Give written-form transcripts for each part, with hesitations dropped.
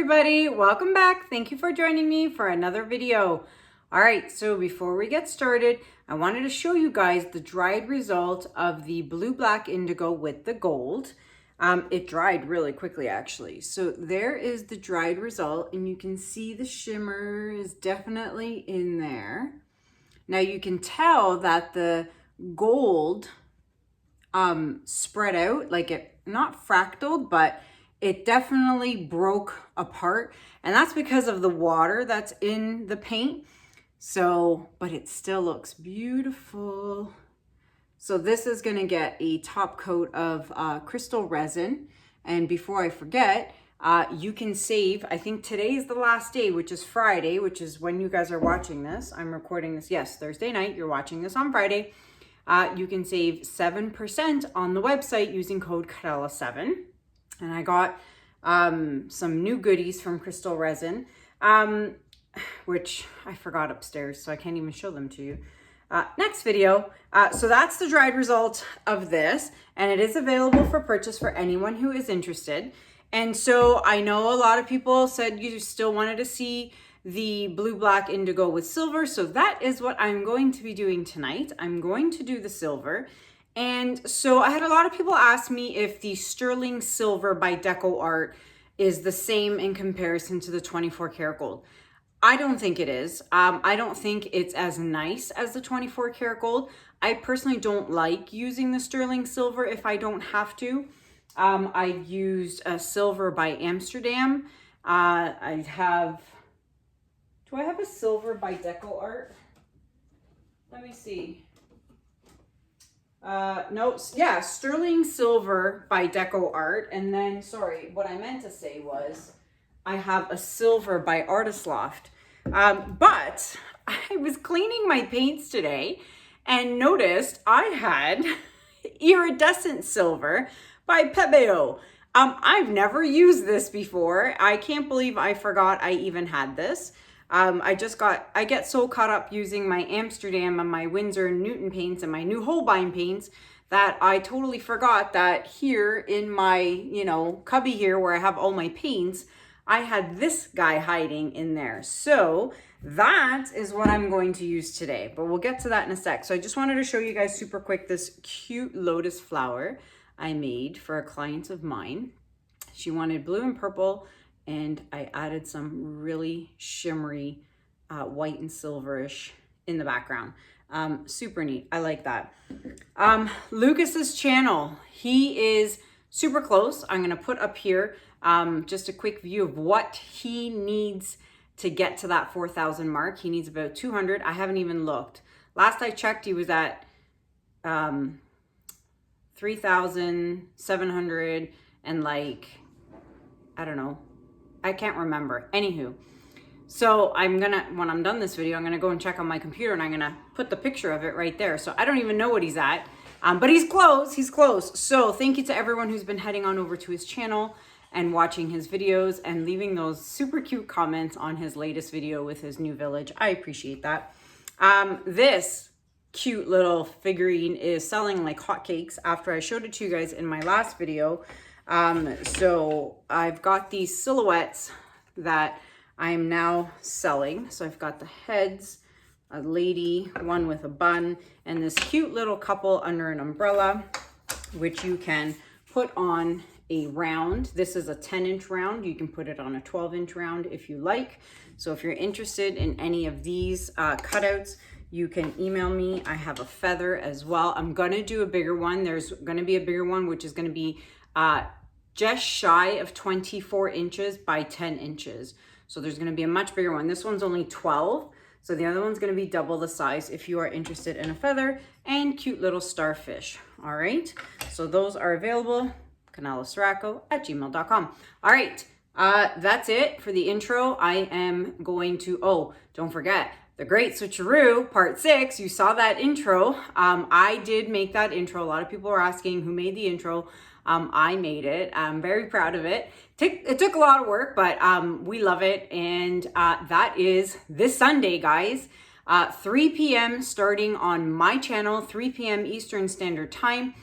everybody, welcome back. Thank you for joining me for another video. All right, so before we get started, I wanted to show you guys the dried result of the blue black indigo with the gold. It dried really quickly actually. So there is the dried result, and you can see the shimmer is definitely in there. Now you can tell that the gold spread out, like it not fractaled, but it definitely broke apart, and that's because of the water that's in the paint. So, but it still looks beautiful. So this is gonna get a top coat of crystal resin. And before I forget, you can save, I think today is the last day, which is Friday, which is when you guys are watching this. I'm recording this, yes, Thursday night. You're watching this on Friday. You can save 7% on the website using code Kanella7. And I got some new goodies from Crystal Resin, which I forgot upstairs, so I can't even show them to you. Next video. So that's the dried result of this, and it is available for purchase for anyone who is interested. And so I know a lot of people said you still wanted to see the blue black indigo with silver, so that is what I'm going to be doing tonight. I'm going to do the silver. And so I had a lot of people ask me if the sterling silver by Deco Art is the same in comparison to the 24 karat gold. I don't think it is. I don't think it's as nice as the 24 karat gold. I personally don't like using the sterling silver if I don't have to. I used a silver by Amsterdam. Do I have a silver by Deco Art? Let me see. No, yeah, sterling silver by Deco Art. And then, sorry, what I meant to say was I have a silver by Loft. But I was cleaning my paints today and noticed I had iridescent silver by Pebeo. I've never used this before. I can't believe I forgot I even had this. I get so caught up using my Amsterdam and my Winsor and Newton paints and my new Holbein paints that I totally forgot that here in my, cubby here where I have all my paints, I had this guy hiding in there. So that is what I'm going to use today, but we'll get to that in a sec. So I just wanted to show you guys super quick this cute lotus flower I made for a client of mine. She wanted blue and purple, and I added some really shimmery white and silverish in the background. Super neat. I like that. Lucas's channel, he is super close. I'm going to put up here just a quick view of what he needs to get to that 4,000 mark. He needs about 200. I haven't even looked. Last I checked, he was at 3,700 and like, I don't know. I can't remember. Anywho, so when I'm done this video, I'm gonna go and check on my computer, and I'm gonna put the picture of it right there. So I don't even know what he's at, but he's close, So thank you to everyone who's been heading on over to his channel and watching his videos and leaving those super cute comments on his latest video with his new village. I appreciate that. This cute little figurine is selling like hotcakes after I showed it to you guys in my last video. So I've got these silhouettes that I am now selling. So I've got the heads, a lady, one with a bun, and this cute little couple under an umbrella, which you can put on a round. This is a 10-inch round. You can put it on a 12-inch round if you like. So if you're interested in any of these cutouts, you can email me. I have a feather as well. I'm gonna do a bigger one. There's gonna be a bigger one, which is gonna be just shy of 24 inches by 10 inches. So there's gonna be a much bigger one. This one's only 12. So the other one's gonna be double the size if you are interested in a feather and cute little starfish. All right, so those are available, kanellaciraco@gmail.com. All right, that's it for the intro. I am going to, oh, don't forget, The Great Switcheroo, Part 6. You saw that intro. I did make that intro. A lot of people were asking who made the intro. I made it. I'm very proud of it. It took a lot of work, but we love it. And that is this Sunday, guys. 3 p.m. starting on my channel, 3 p.m. Eastern Standard Time.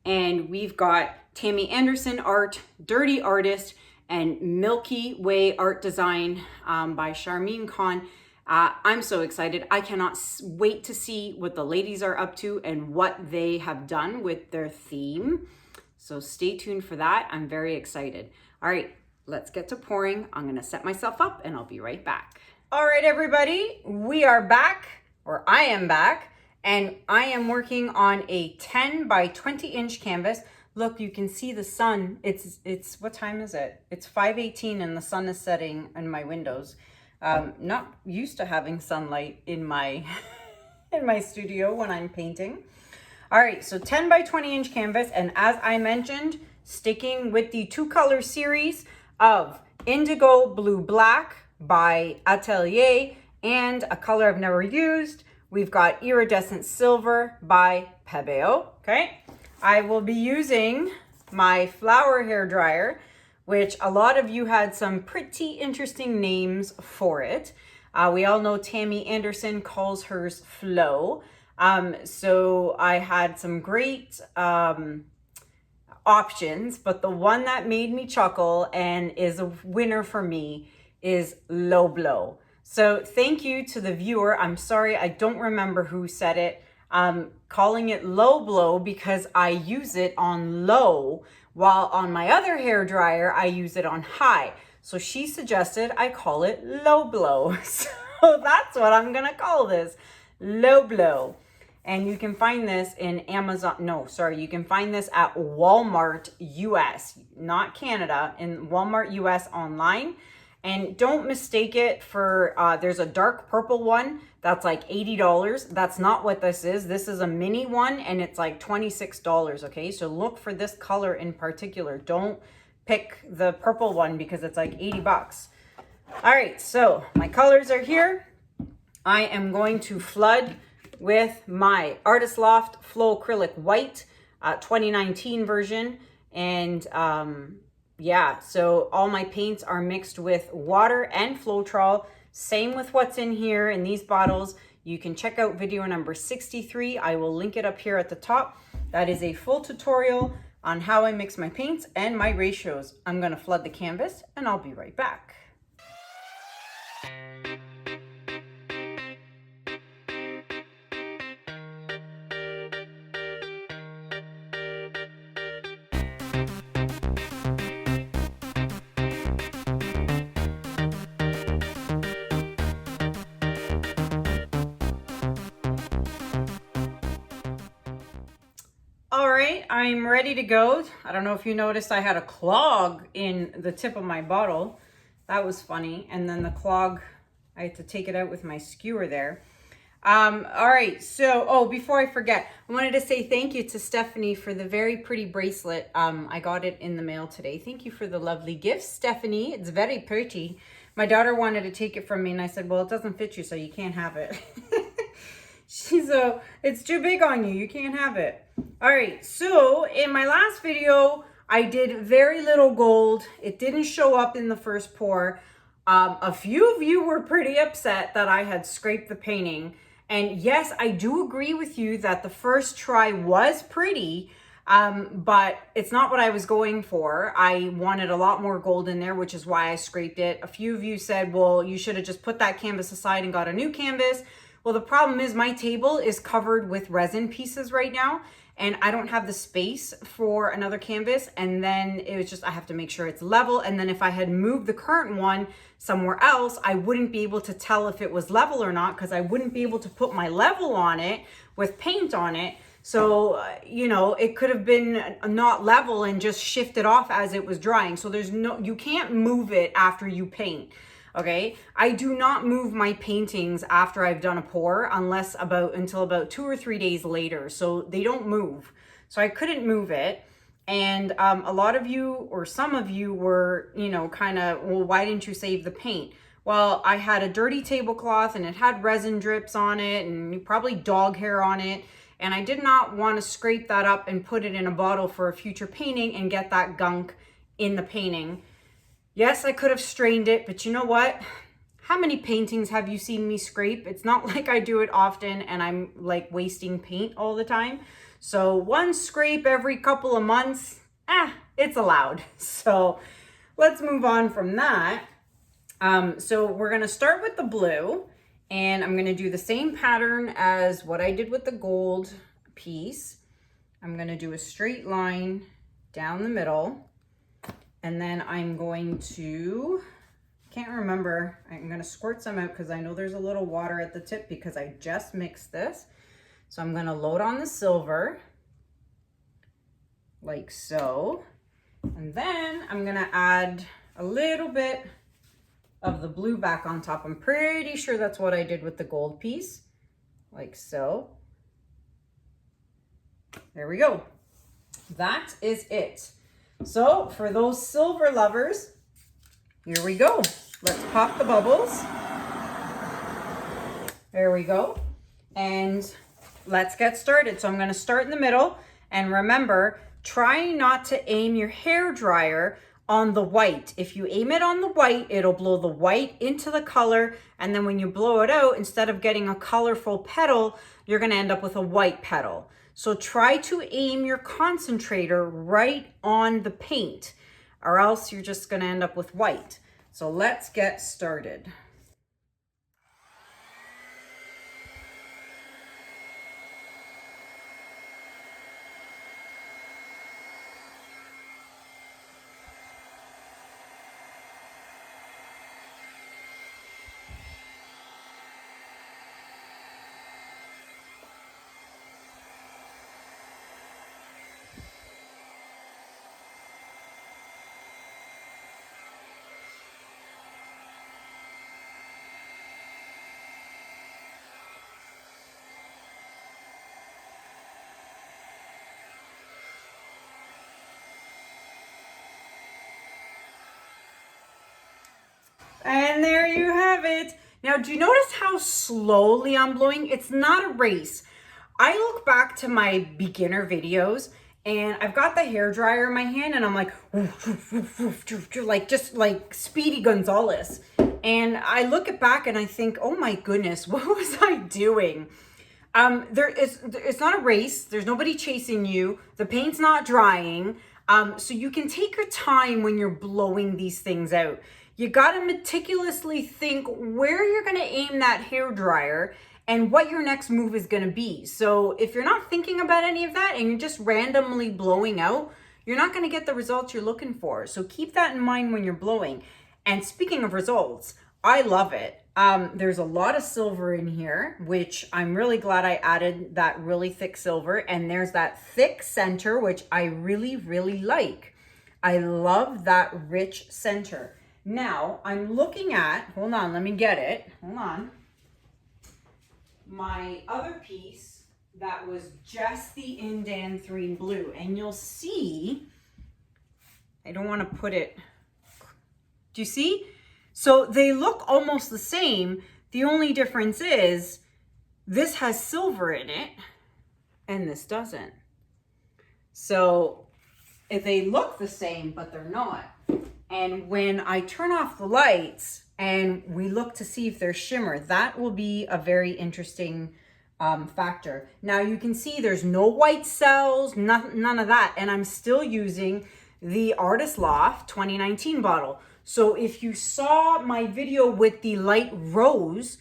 And we've got Tammy Anderson Art, Dirty Artist, and Milky Way art design by Charmine Khan. I'm so excited. I cannot wait to see what the ladies are up to and what they have done with their theme. So stay tuned for that. I'm very excited. All right, let's get to pouring. I'm gonna set myself up and I'll be right back. All right, everybody, we are back, or I am back, and I am working on a 10 by 20 inch canvas. Look, you can see the sun. It's what time is it? It's 5:18 and the sun is setting in my windows. Not used to having sunlight in my in my studio when I'm painting. All right, so 10 by 20 inch canvas, and as I mentioned, sticking with the 2-color series of Indigo Blue Black by Atelier and a color I've never used, we've got Iridescent Silver by Pebeo. Okay, I will be using my flower hair dryer, which a lot of you had some pretty interesting names for it. We all know Tammy Anderson calls hers Flow. So I had some great options, but the one that made me chuckle and is a winner for me is Low Blow. So thank you to the viewer. I'm sorry, I don't remember who said it. Calling it Low Blow because I use it on low, while on my other hair dryer, I use it on high. So she suggested I call it Low Blow. So that's what I'm gonna call this, Low Blow. And you can find this in Amazon, you can find this at Walmart US, not Canada, in Walmart US online. And don't mistake it for, there's a dark purple one that's like $80. That's not what this is. This is a mini one and it's like $26, okay? So look for this color in particular. Don't pick the purple one because it's like 80 bucks. All right, so my colors are here. I am going to flood with my Artist Loft Flow Acrylic White 2019 version. And yeah, so all my paints are mixed with water and Floetrol. Same with what's in here in these bottles. You can check out video number 63. I will link it up here at the top. That is a full tutorial on how I mix my paints and my ratios. I'm gonna flood the canvas and I'll be right back. All right, I'm ready to go. I don't know if you noticed I had a clog in the tip of my bottle. That was funny. And then the clog, I had to take it out with my skewer there. All right, so, before I forget, I wanted to say thank you to Stephanie for the very pretty bracelet. I got it in the mail today. Thank you for the lovely gift, Stephanie. It's very pretty. My daughter wanted to take it from me and I said, well, it doesn't fit you, so you can't have it. It's too big on you. You can't have it. All right, so in my last video, I did very little gold. It didn't show up in the first pour. A few of you were pretty upset that I had scraped the painting. And yes, I do agree with you that the first try was pretty, but it's not what I was going for. I wanted a lot more gold in there, which is why I scraped it. A few of you said, well, you should have just put that canvas aside and got a new canvas. Well, the problem is my table is covered with resin pieces right now, and I don't have the space for another canvas. And then it was just, I have to make sure it's level. And then if I had moved the current one somewhere else, I wouldn't be able to tell if it was level or not, because I wouldn't be able to put my level on it with paint on it. So, you know, it could have been not level and just shifted off as it was drying. So you can't move it after you paint. Okay, I do not move my paintings after I've done a pour until about 2 or 3 days later. So they don't move. So I couldn't move it. And a lot of you, or some of you, were, you know, kind of, well, why didn't you save the paint? Well, I had a dirty tablecloth and it had resin drips on it and probably dog hair on it. And I did not want to scrape that up and put it in a bottle for a future painting and get that gunk in the painting. Yes, I could have strained it, but you know what? How many paintings have you seen me scrape? It's not like I do it often and I'm like wasting paint all the time. So one scrape every couple of months, it's allowed. So let's move on from that. So we're gonna start with the blue, and I'm gonna do the same pattern as what I did with the gold piece. I'm gonna do a straight line down the middle, and then I'm going to, can't remember, I'm gonna squirt some out because I know there's a little water at the tip because I just mixed this. So I'm gonna load on the silver, like so. And then I'm gonna add a little bit of the blue back on top. I'm pretty sure that's what I did with the gold piece, like so. There we go. That is it. So for those silver lovers, here we go. Let's pop the bubbles. There we go. And let's get started. So I'm going to start in the middle, and remember, try not to aim your hair dryer on the white. If you aim it on the white, it'll blow the white into the color, and then when you blow it out, instead of getting a colorful petal, you're going to end up with a white petal. So try to aim your concentrator right on the paint, or else you're just going to end up with white. So let's get started. And there you have it. Now, do you notice how slowly I'm blowing? It's not a race. I look back to my beginner videos and I've got the hair dryer in my hand and I'm like, just like Speedy Gonzalez. And I look it back and I think, oh my goodness, what was I doing? It's not a race. There's nobody chasing you. The paint's not drying. So you can take your time when you're blowing these things out. You got to meticulously think where you're going to aim that hair dryer and what your next move is going to be. So if you're not thinking about any of that and you're just randomly blowing out, you're not going to get the results you're looking for. So keep that in mind when you're blowing. And speaking of results, I love it. There's a lot of silver in here, which I'm really glad I added that really thick silver. And there's that thick center, which I really, really like. I love that rich center. Now I'm looking at, hold on, let me get it. Hold on. My other piece that was just the indanthrene blue, and you'll see, I don't want to put it, do you see? So they look almost the same. The only difference is this has silver in it and this doesn't. So if they look the same, but they're not. And when I turn off the lights and we look to see if there's shimmer, that will be a very interesting factor. Now you can see there's no white cells, none of that. And I'm still using the Artist Loft 2019 bottle. So if you saw my video with the light rose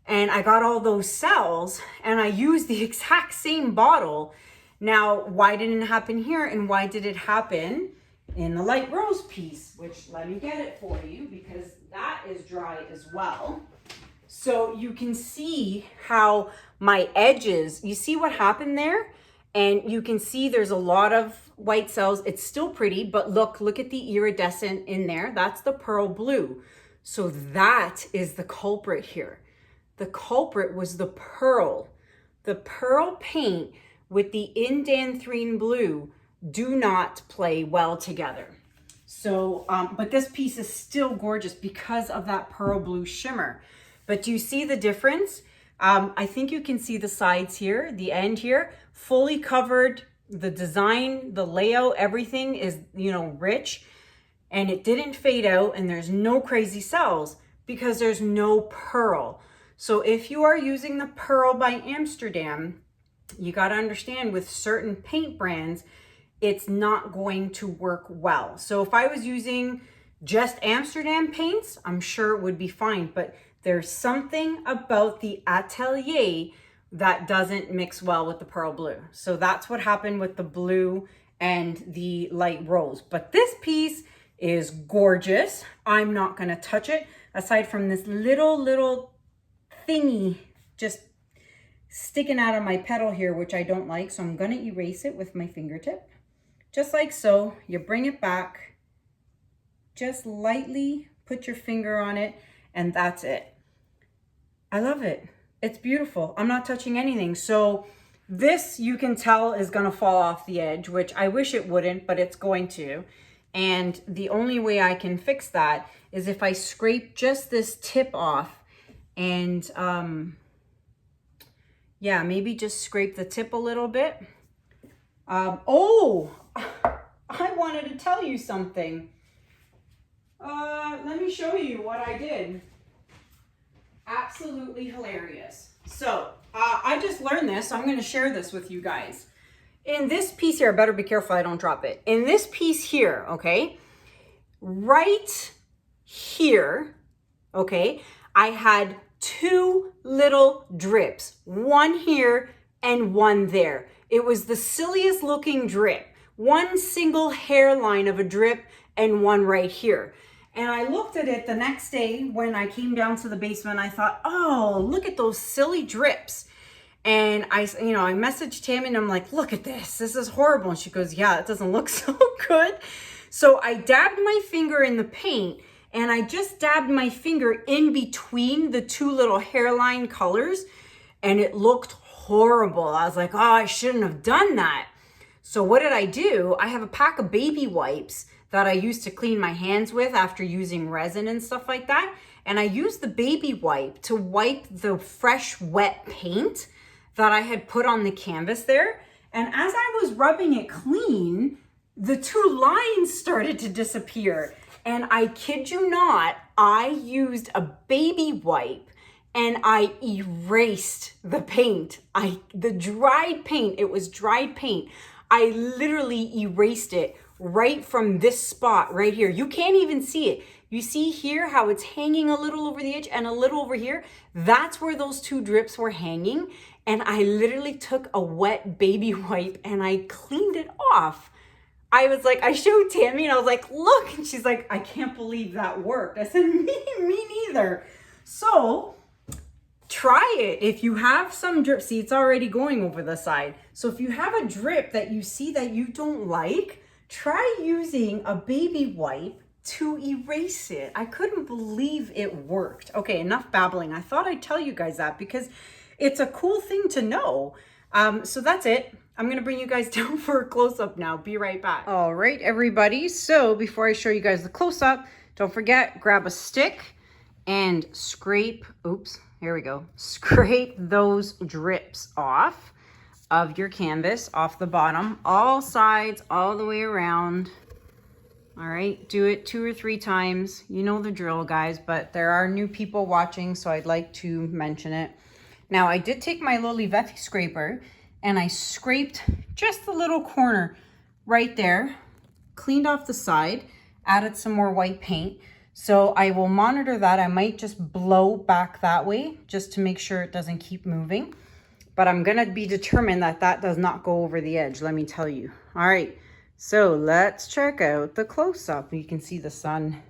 and I got all those cells and I used the exact same bottle, now why didn't it happen here and why did it happen in the light rose piece, which let me get it for you because that is dry as well. So you can see how my edges, you see what happened there? And you can see there's a lot of white cells. It's still pretty, but look at the iridescent in there. That's the pearl blue. So that is the culprit here. The culprit was the pearl. The pearl paint with the indanthrene blue do not play well together. So, but this piece is still gorgeous because of that pearl blue shimmer. But do you see the difference? I think you can see the sides here, the end here, fully covered. The design, the layout, everything is, you know, rich, and it didn't fade out, and there's no crazy cells because there's no pearl. So if you are using the Pearl by Amsterdam, you got to understand with certain paint brands, it's not going to work well. So if I was using just Amsterdam paints, I'm sure it would be fine, but there's something about the Atelier that doesn't mix well with the pearl blue. So that's what happened with the blue and the light rose. But this piece is gorgeous. I'm not gonna touch it, aside from this little thingy just sticking out of my petal here, which I don't like. So I'm gonna erase it with my fingertip. Just like so. You bring it back, just lightly put your finger on it, and that's it. I love it. It's beautiful. I'm not touching anything. So this, you can tell, is gonna fall off the edge, which I wish it wouldn't, but it's going to. And the only way I can fix that is if I scrape just this tip off and yeah, maybe just scrape the tip a little bit. Oh, I wanted to tell you something. Let me show you what I did. Absolutely hilarious. So I just learned this, so I'm going to share this with you guys. In this piece here, I better be careful I don't drop it. In this piece here, okay, right here, okay, I had two little drips, one here and one there. It was the silliest looking drip, one single hairline of a drip and one right here. And I looked at it the next day when I came down to the basement. I thought, oh, look at those silly drips. And I messaged Tammy and I'm like, look at this. This is horrible. And she goes, yeah, it doesn't look so good. So I dabbed my finger in the paint, and I just dabbed my finger in between the two little hairline colors, and it looked horrible. I was like, oh, I shouldn't have done that. So what did I do? I have a pack of baby wipes that I used to clean my hands with after using resin and stuff like that. And I used the baby wipe to wipe the fresh, wet paint that I had put on the canvas there. And as I was rubbing it clean, the two lines started to disappear. And I kid you not, I used a baby wipe and I erased the paint. The dried paint, it was dried paint. I literally erased it right from this spot right here. You can't even see it. You see here how it's hanging a little over the edge and a little over here? That's where those two drips were hanging. And I literally took a wet baby wipe and I cleaned it off. I was like, I showed Tammy and I was like, look. And she's like, I can't believe that worked. I said, me neither. So try it. If you have some drip, see, it's already going over the side. So if you have a drip that you see that you don't like, try using a baby wipe to erase it. I couldn't believe it worked. Okay, enough babbling. I thought I'd tell you guys that because it's a cool thing to know. So that's it. I'm gonna bring you guys down for a close-up now. Be right back. All right, everybody. So before I show you guys the close-up, don't forget, grab a stick and scrape, oops, here we go. Scrape those drips off of your canvas, off the bottom, all sides, all the way around. All right, do it 2 or 3 times. You know the drill, guys, but there are new people watching, so I'd like to mention it. Now, I did take my LOLIVEFE scraper and I scraped just the little corner right there, cleaned off the side, added some more white paint. So I will monitor that. I might just blow back that way just to make sure it doesn't keep moving. But I'm gonna be determined that that does not go over the edge, let me tell you. All right, so let's check out the close-up. You can see the sun.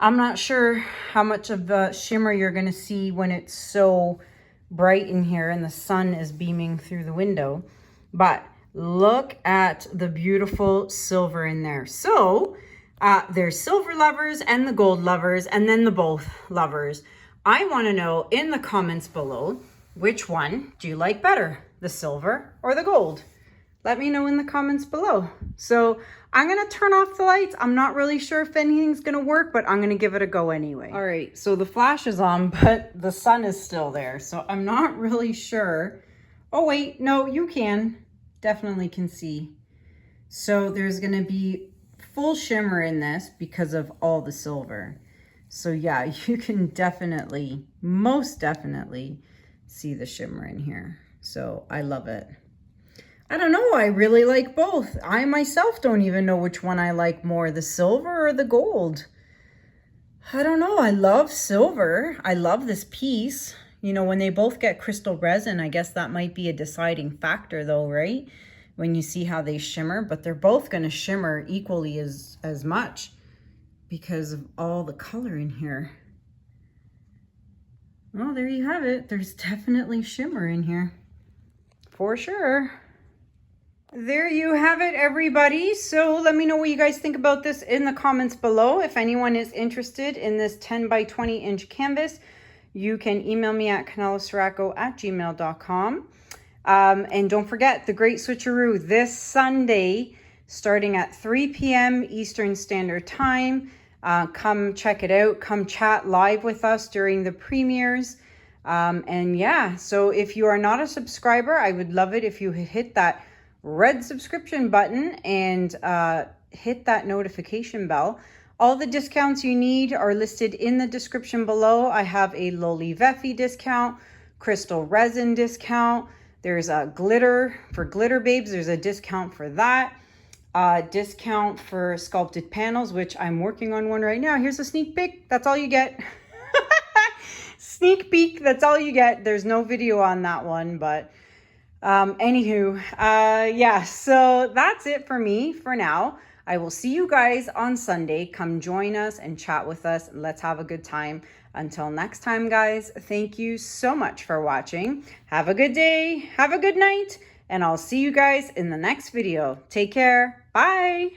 I'm not sure how much of the shimmer you're gonna see when it's so bright in here and the sun is beaming through the window, but look at the beautiful silver in there. So there's silver lovers and the gold lovers, and then the both lovers. I wanna know in the comments below, which one do you like better, the silver or the gold? Let me know in the comments below. So I'm gonna turn off the lights. I'm not really sure if anything's gonna work, but I'm gonna give it a go anyway. All right, so the flash is on, but the sun is still there. So I'm not really sure. Oh wait, no, you can. Definitely can see. So there's gonna be full shimmer in this because of all the silver. So yeah, you can definitely, most definitely see the shimmer in here. So I love it. I don't know. I really like both. I myself don't even know which one I like more, the silver or the gold. I don't know. I love silver. I love this piece. You know, when they both get crystal resin, I guess that might be a deciding factor though, right? When you see how they shimmer, but they're both going to shimmer equally as much because of all the color in here. Well, there you have it. There's definitely shimmer in here for sure. There you have it, everybody. So let me know what you guys think about this in the comments below. If anyone is interested in this 10 by 20 inch canvas, you can email me at kanellaciraco@gmail.com. And don't forget the Great Switcheroo this Sunday, starting at 3 p.m. Eastern Standard Time. Come check it out. Come chat live with us during the premieres. And yeah, so if you are not a subscriber, I would love it if you hit that red subscription button and hit that notification bell. All the discounts you need are listed in the description below. I have a LOLIVEFE discount, crystal resin discount. There's a glitter for glitter babes. There's a discount for that. Discount for sculpted panels, which I'm working on one right now. Here's a sneak peek. That's all you get. Sneak peek. That's all you get. There's no video on that one, but anywho, yeah, so that's it for me for now. I will see you guys on Sunday. Come join us and chat with us. And let's have a good time. Until next time, guys, thank you so much for watching. Have a good day. Have a good night. And I'll see you guys in the next video. Take care. Bye.